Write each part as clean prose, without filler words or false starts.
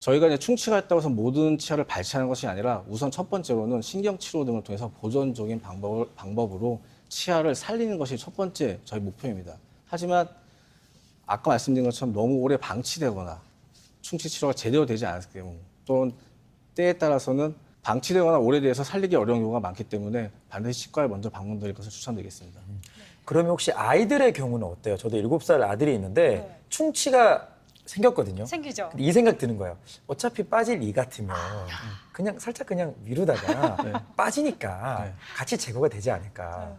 저희가 이제 충치가 있다고 해서 모든 치아를 발치하는 것이 아니라 우선 첫 번째로는 신경치료 등을 통해서 보존적인 방법으로 치아를 살리는 것이 첫 번째 저희 목표입니다. 하지만 아까 말씀드린 것처럼 너무 오래 방치되거나 충치 치료가 제대로 되지 않았을 경우 또는 때에 따라서는 방치되거나 오래돼서 살리기 어려운 경우가 많기 때문에 반드시 치과에 먼저 방문드릴 것을 추천드리겠습니다. 그러면 혹시 아이들의 경우는 어때요? 저도 7살 아들이 있는데 충치가 생겼거든요. 생기죠. 근데 이 생각 드는 거예요. 어차피 빠질 이 같으면 그냥 살짝 그냥 미루다가 빠지니까 같이 제거가 되지 않을까.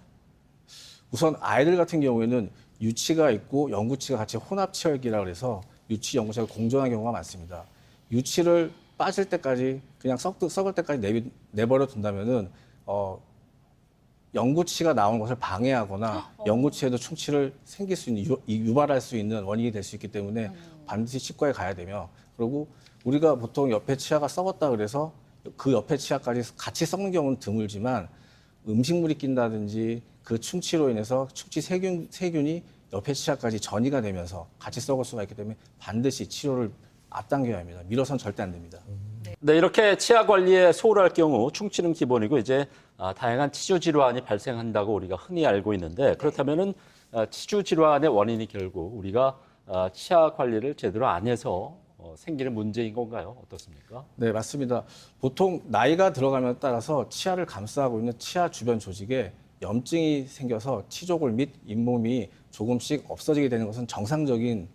우선 아이들 같은 경우에는 유치가 있고 영구치가 같이 혼합치열기라 그래서 유치, 영구치가 공존하는 경우가 많습니다. 유치를 빠질 때까지 그냥 썩을 때까지 내버려 둔다면은 영구치가 나오는 것을 방해하거나 영구치에도 충치를 생길 수 있는 유발할 수 있는 원인이 될 수 있기 때문에 반드시 치과에 가야 되며 그리고 우리가 보통 옆에 치아가 썩었다 그래서 그 옆에 치아까지 같이 썩는 경우는 드물지만 음식물이 낀다든지 그 충치로 인해서 충치 세균이 옆에 치아까지 전이가 되면서 같이 썩을 수가 있기 때문에 반드시 치료를 앞당겨야 합니다. 밀어서는 절대 안 됩니다. 네, 이렇게 치아 관리에 소홀할 경우 충치는 기본이고 이제 다양한 치주 질환이 발생한다고 우리가 흔히 알고 있는데 그렇다면은 치주 질환의 원인이 결국 우리가 치아 관리를 제대로 안 해서 생기는 문제인 건가요? 어떻습니까? 네, 맞습니다. 보통 나이가 들어가면 따라서 치아를 감싸고 있는 치아 주변 조직에 염증이 생겨서 치조골 및 잇몸이 조금씩 없어지게 되는 것은 정상적인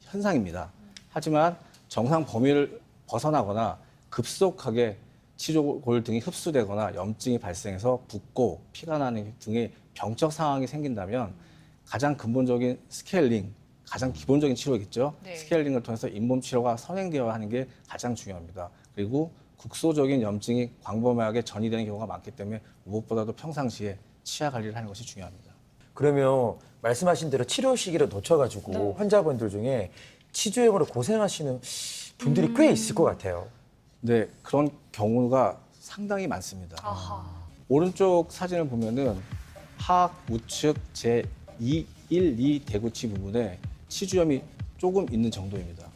현상입니다. 하지만 정상 범위를 벗어나거나 급속하게 치조골 등이 흡수되거나 염증이 발생해서 붓고 피가 나는 등의 병적 상황이 생긴다면 가장 근본적인 스케일링, 가장 기본적인 치료겠죠. 네. 스케일링을 통해서 잇몸 치료가 선행되어야 하는 게 가장 중요합니다. 그리고 국소적인 염증이 광범위하게 전이되는 경우가 많기 때문에 무엇보다도 평상시에 치아 관리를 하는 것이 중요합니다. 그러면 말씀하신 대로 치료 시기를 놓쳐가지고 환자분들 중에 치주염으로 고생하시는 분들이 꽤 있을 것 같아요. 네, 그런 경우가 상당히 많습니다. 아하. 오른쪽 사진을 보면은 하악 우측 제2, 1, 2 대구치 부분에 치주염이 조금 있는 정도입니다.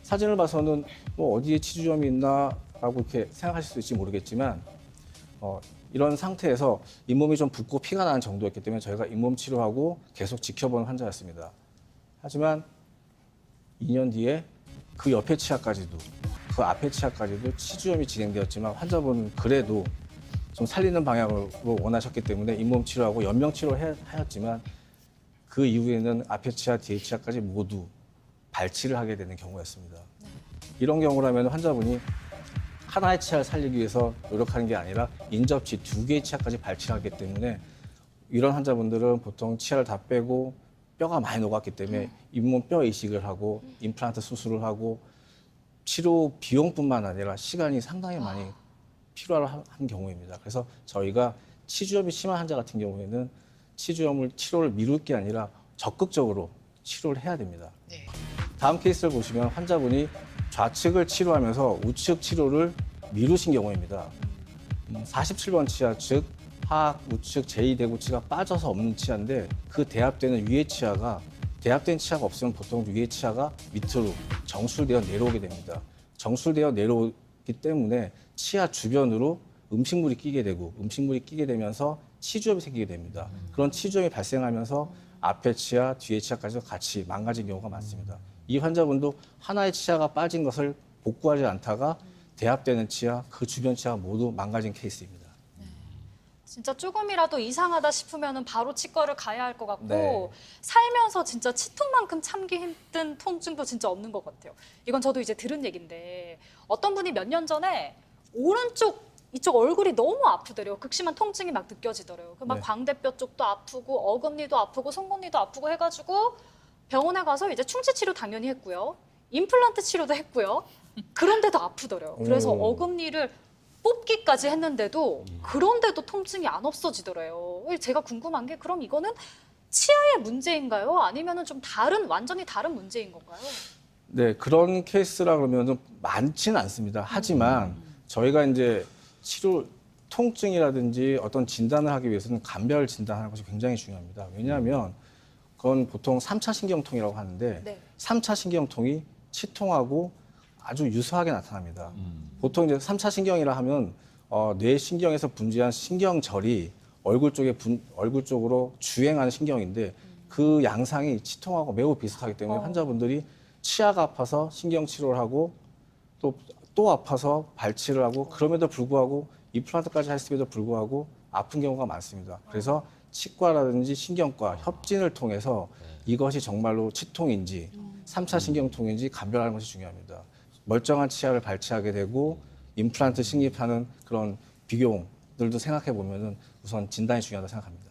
사진을 봐서는 뭐 어디에 치주염이 있나라고 이렇게 생각하실 수 있을지 모르겠지만 이런 상태에서 잇몸이 좀 붓고 피가 나는 정도였기 때문에 저희가 잇몸 치료하고 계속 지켜보는 환자였습니다. 하지만 2년 뒤에 그 옆에 치아까지도 그 앞에 치아까지도 치주염이 진행되었지만 환자분은 그래도 좀 살리는 방향으로 원하셨기 때문에 잇몸 치료하고 연명 치료를 하였지만 그 이후에는 앞에 치아, 뒤에 치아까지 모두 발치를 하게 되는 경우였습니다. 이런 경우라면 환자분이 하나의 치아를 살리기 위해서 노력하는 게 아니라 인접치 2개의 치아까지 발치를 하기 때문에 이런 환자분들은 보통 치아를 다 빼고 뼈가 많이 녹았기 때문에 잇몸 뼈 이식을 하고 임플란트 수술을 하고 치료 비용뿐만 아니라 시간이 상당히 많이 필요한 경우입니다. 그래서 저희가 치주염이 심한 환자 같은 경우에는 치료를 미룰 게 아니라 적극적으로 치료를 해야 됩니다. 네. 다음 케이스를 보시면 환자분이 좌측을 치료하면서 우측 치료를 미루신 경우입니다. 47번 치아 즉 하악 우측 제2대구치가 빠져서 없는 치아인데 그 대합되는 위의 치아가 대합된 치아가 없으면 보통 위의 치아가 밑으로 정술되어 내려오게 됩니다. 정술되어 내려오기 때문에 치아 주변으로 음식물이 끼게 되고 음식물이 끼게 되면서 치주염이 생기게 됩니다. 그런 치주염이 발생하면서 앞에 치아, 뒤에 치아까지 같이 망가진 경우가 많습니다. 이 환자분도 하나의 치아가 빠진 것을 복구하지 않다가 대합되는 치아, 그 주변 치아가 모두 망가진 케이스입니다. 진짜 조금이라도 이상하다 싶으면 바로 치과를 가야 할 것 같고 네. 살면서 진짜 치통만큼 참기 힘든 통증도 진짜 없는 것 같아요. 이건 저도 이제 들은 얘기인데 어떤 분이 몇 년 전에 오른쪽 이쪽 얼굴이 너무 아프더래요. 극심한 통증이 막 느껴지더래요. 막 네. 광대뼈 쪽도 아프고 어금니도 아프고 송곳니도 아프고 해가지고 병원에 가서 이제 충치 치료 당연히 했고요. 임플란트 치료도 했고요. 그런데도 아프더래요. 그래서 어금니를 뽑기까지 했는데도 그런데도 통증이 안 없어지더래요. 제가 궁금한 게 그럼 이거는 치아의 문제인가요? 아니면은 좀 완전히 다른 문제인 건가요? 네, 그런 케이스라 그러면 많지는 않습니다. 하지만 저희가 이제 치료 통증이라든지 어떤 진단을 하기 위해서는 감별 진단하는 것이 굉장히 중요합니다. 왜냐하면 그건 보통 3차 신경통이라고 하는데 네. 3차 신경통이 치통하고 아주 유사하게 나타납니다. 보통 이제 3차 신경이라 하면 뇌 신경에서 분지한 신경절이 얼굴 쪽으로 주행하는 신경인데 그 양상이 치통하고 매우 비슷하기 때문에 환자분들이 치아가 아파서 신경 치료를 하고 또 아파서 발치를 하고 그럼에도 불구하고 임플란트까지 했음에도 불구하고 아픈 경우가 많습니다. 그래서 치과라든지 신경과 협진을 통해서 이것이 정말로 치통인지 3차 신경통인지 감별하는 것이 중요합니다. 멀쩡한 치아를 발치하게 되고 임플란트 식립하는 그런 비용들도 생각해 보면은 우선 진단이 중요하다고 생각합니다.